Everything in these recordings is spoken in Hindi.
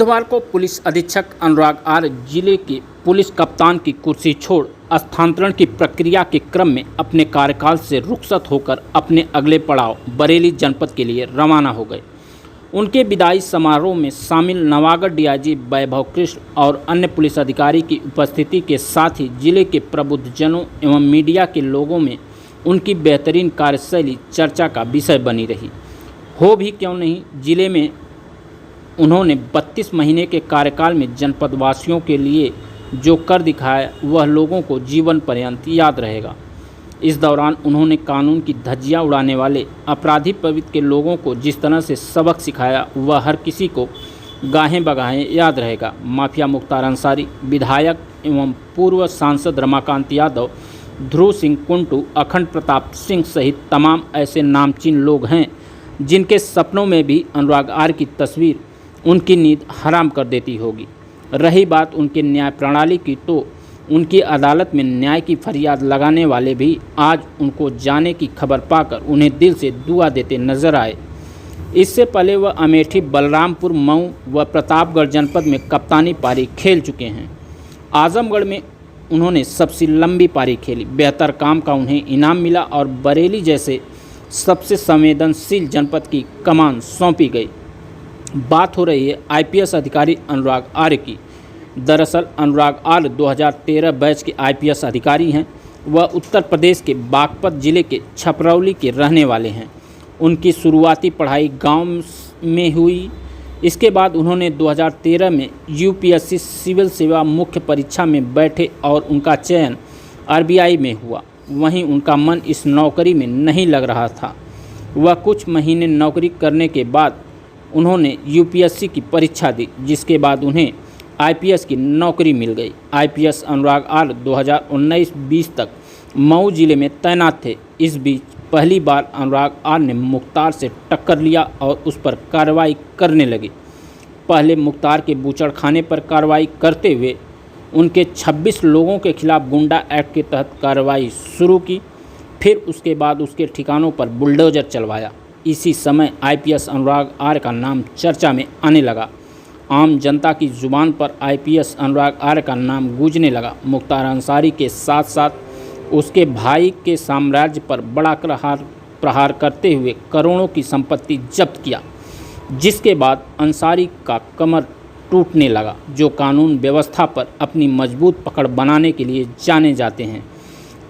बुधवार को पुलिस अधीक्षक अनुराग आर जिले के पुलिस कप्तान की कुर्सी छोड़ स्थानांतरण की प्रक्रिया के क्रम में अपने कार्यकाल से रुखसत होकर अपने अगले पड़ाव बरेली जनपद के लिए रवाना हो गए। उनके विदाई समारोह में शामिल नवागढ़ डीआईजी वैभव कृष्ण और अन्य पुलिस अधिकारी की उपस्थिति के साथ ही जिले के प्रबुद्धजनों एवं मीडिया के लोगों में उनकी बेहतरीन कार्यशैली चर्चा का विषय बनी रही। हो भी क्यों नहीं, जिले में उन्होंने 32 महीने के कार्यकाल में जनपदवासियों के लिए जो कर दिखाया वह लोगों को जीवन पर्यंत याद रहेगा। इस दौरान उन्होंने कानून की धज्जियां उड़ाने वाले अपराधी प्रवृत्ति के लोगों को जिस तरह से सबक सिखाया वह हर किसी को गाहें बगाहें याद रहेगा। माफिया मुख्तार अंसारी, विधायक एवं पूर्व सांसद रमाकांत यादव, ध्रुव सिंह कुंटू, अखंड प्रताप सिंह सहित तमाम ऐसे नामचीन लोग हैं जिनके सपनों में भी अनुराग आर की तस्वीर उनकी नींद हराम कर देती होगी। रही बात उनके न्याय प्रणाली की, तो उनकी अदालत में न्याय की फरियाद लगाने वाले भी आज उनको जाने की खबर पाकर उन्हें दिल से दुआ देते नजर आए। इससे पहले वह अमेठी, बलरामपुर, मऊ व प्रतापगढ़ जनपद में कप्तानी पारी खेल चुके हैं। आजमगढ़ में उन्होंने सबसे लंबी पारी खेली। बेहतर काम का उन्हें इनाम मिला और बरेली जैसे सबसे संवेदनशील जनपद की कमान सौंपी गई। बात हो रही है आईपीएस अधिकारी अनुराग आर की। दरअसल अनुराग आर 2013 बैच के आईपीएस अधिकारी हैं। वह उत्तर प्रदेश के बागपत जिले के छपरौली के रहने वाले हैं। उनकी शुरुआती पढ़ाई गांव में हुई। इसके बाद उन्होंने 2013 में यूपीएससी सिविल सेवा मुख्य परीक्षा में बैठे और उनका चयन आरबीआई में हुआ। वहीं उनका मन इस नौकरी में नहीं लग रहा था। वह कुछ महीने नौकरी करने के बाद उन्होंने यूपीएससी की परीक्षा दी, जिसके बाद उन्हें आईपीएस की नौकरी मिल गई। आईपीएस अनुराग आर 2019-20 तक मऊ जिले में तैनात थे। इस बीच पहली बार अनुराग आर ने मुख्तार से टक्कर लिया और उस पर कार्रवाई करने लगे। पहले मुख्तार के बूचड़खाने पर कार्रवाई करते हुए उनके 26 लोगों के खिलाफ गुंडा एक्ट के तहत कार्रवाई शुरू की। फिर उसके बाद उसके ठिकानों पर बुलडोजर चलवाया। इसी समय आईपीएस अनुराग आर का नाम चर्चा में आने लगा। आम जनता की जुबान पर आईपीएस अनुराग आर का नाम गूंजने लगा। मुख्तार अंसारी के साथ साथ उसके भाई के साम्राज्य पर बड़ा प्रहार करते हुए करोड़ों की संपत्ति जब्त किया, जिसके बाद अंसारी का कमर टूटने लगा, जो कानून व्यवस्था पर अपनी मजबूत पकड़ बनाने के लिए जाने जाते हैं।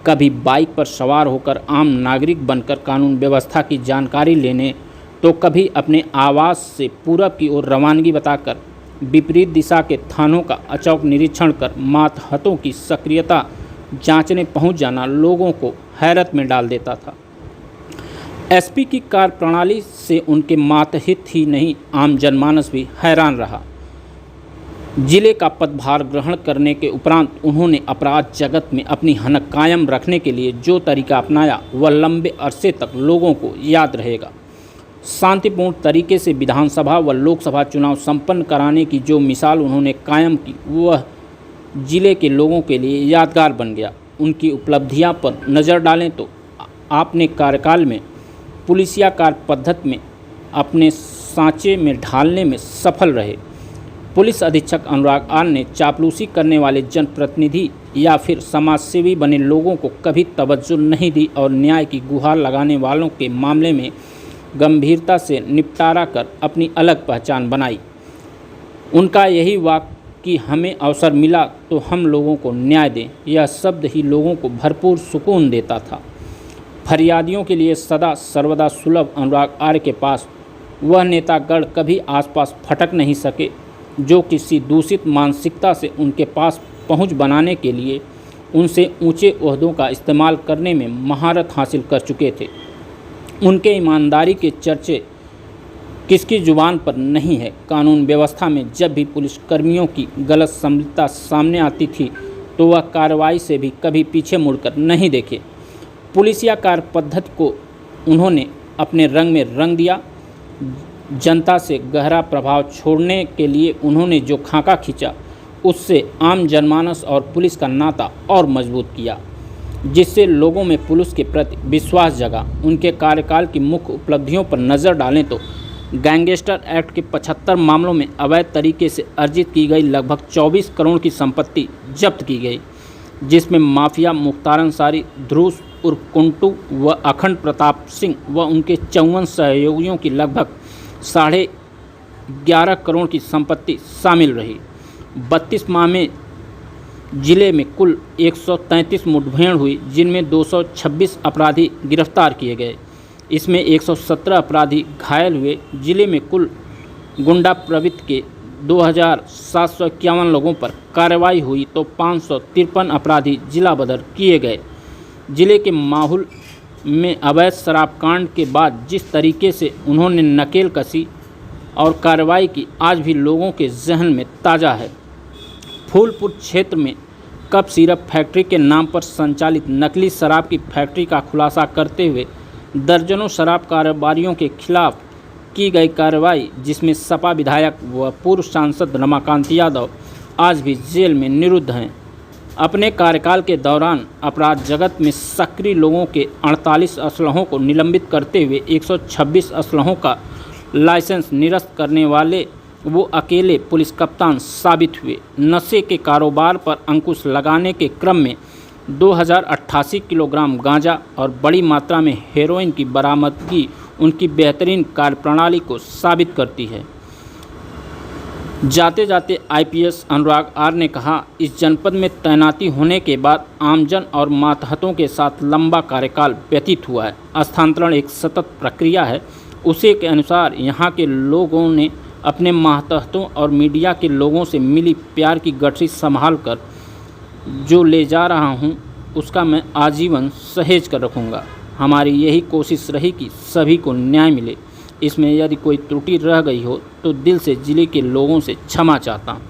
कभी बाइक पर सवार होकर आम नागरिक बनकर कानून व्यवस्था की जानकारी लेने, तो कभी अपने आवास से पूरब की ओर रवानगी बताकर विपरीत दिशा के थानों का अचौक निरीक्षण कर मातहतों की सक्रियता जांचने पहुंच जाना लोगों को हैरत में डाल देता था। एसपी की कार्यप्रणाली से उनके मातहित ही नहीं, आम जनमानस भी हैरान रहा। जिले का पदभार ग्रहण करने के उपरांत उन्होंने अपराध जगत में अपनी हनक कायम रखने के लिए जो तरीका अपनाया वह लंबे अरसे तक लोगों को याद रहेगा। शांतिपूर्ण तरीके से विधानसभा व लोकसभा चुनाव संपन्न कराने की जो मिसाल उन्होंने कायम की वह जिले के लोगों के लिए यादगार बन गया। उनकी उपलब्धियां पर नज़र डालें तो आपने कार्यकाल में पुलिसिया कार्य पद्धति में अपने सांचे में ढालने में सफल रहे। पुलिस अधीक्षक अनुराग आर ने चापलूसी करने वाले जनप्रतिनिधि या फिर समाजसेवी बने लोगों को कभी तवज्जो नहीं दी और न्याय की गुहार लगाने वालों के मामले में गंभीरता से निपटारा कर अपनी अलग पहचान बनाई। उनका यही वाक्य कि हमें अवसर मिला तो हम लोगों को न्याय दें, यह शब्द ही लोगों को भरपूर सुकून देता था। फरियादियों के लिए सदा सर्वदा सुलभ अनुराग आर के पास वह नेतागण कभी आसपास फटक नहीं सके जो किसी दूषित मानसिकता से उनके पास पहुंच बनाने के लिए उनसे ऊंचे ओहदों का इस्तेमाल करने में महारत हासिल कर चुके थे। उनके ईमानदारी के चर्चे किसकी जुबान पर नहीं है। कानून व्यवस्था में जब भी पुलिसकर्मियों की गलत संलिप्तता सामने आती थी तो वह कार्रवाई से भी कभी पीछे मुड़कर नहीं देखे। पुलिसिया कार्य पद्धति को उन्होंने अपने रंग में रंग दिया। जनता से गहरा प्रभाव छोड़ने के लिए उन्होंने जो खाका खींचा उससे आम जनमानस और पुलिस का नाता और मजबूत किया, जिससे लोगों में पुलिस के प्रति विश्वास जगा। उनके कार्यकाल की मुख्य उपलब्धियों पर नज़र डालें तो गैंगस्टर एक्ट के 75 मामलों में अवैध तरीके से अर्जित की गई लगभग 24 करोड़ की संपत्ति जब्त की गई, जिसमें माफिया मुख्तार अंसारी, ध्रुव उर्फ कुंटू व अखंड प्रताप सिंह व उनके 54 सहयोगियों की लगभग 11.5 करोड़ की संपत्ति शामिल रही। 32 माह में जिले में कुल 133 मुठभेड़ हुई, जिनमें 226 अपराधी गिरफ्तार किए गए। इसमें 117 अपराधी घायल हुए। जिले में कुल गुंडा प्रवृत्ति के 2751 लोगों पर कार्रवाई हुई तो 553 अपराधी जिला बदर किए गए। जिले के माहौल में अवैध शराब कांड के बाद जिस तरीके से उन्होंने नकेल कसी और कार्रवाई की, आज भी लोगों के जहन में ताज़ा है। फूलपुर क्षेत्र में कप सिरप फैक्ट्री के नाम पर संचालित नकली शराब की फैक्ट्री का खुलासा करते हुए दर्जनों शराब कारोबारियों के खिलाफ की गई कार्रवाई, जिसमें सपा विधायक व पूर्व सांसद रमाकांत यादव आज भी जेल में निरुद्ध हैं। अपने कार्यकाल के दौरान अपराध जगत में सक्रिय लोगों के 48 असलहों को निलंबित करते हुए 126 असलहों का लाइसेंस निरस्त करने वाले वो अकेले पुलिस कप्तान साबित हुए। नशे के कारोबार पर अंकुश लगाने के क्रम में 2088 किलोग्राम गांजा और बड़ी मात्रा में हेरोइन की बरामदगी उनकी बेहतरीन कार्यप्रणाली को साबित करती है। जाते जाते आईपीएस अनुराग आर ने कहा, इस जनपद में तैनाती होने के बाद आमजन और मातहतों के साथ लंबा कार्यकाल व्यतीत हुआ है। स्थानांतरण एक सतत प्रक्रिया है। उसी के अनुसार यहाँ के लोगों ने अपने मातहतों और मीडिया के लोगों से मिली प्यार की गठरी संभाल कर जो ले जा रहा हूँ, उसका मैं आजीवन सहेज कर रखूँगा। हमारी यही कोशिश रही कि सभी को न्याय मिले। इसमें यदि कोई त्रुटि रह गई हो तो दिल से जिले के लोगों से क्षमा चाहता हूँ।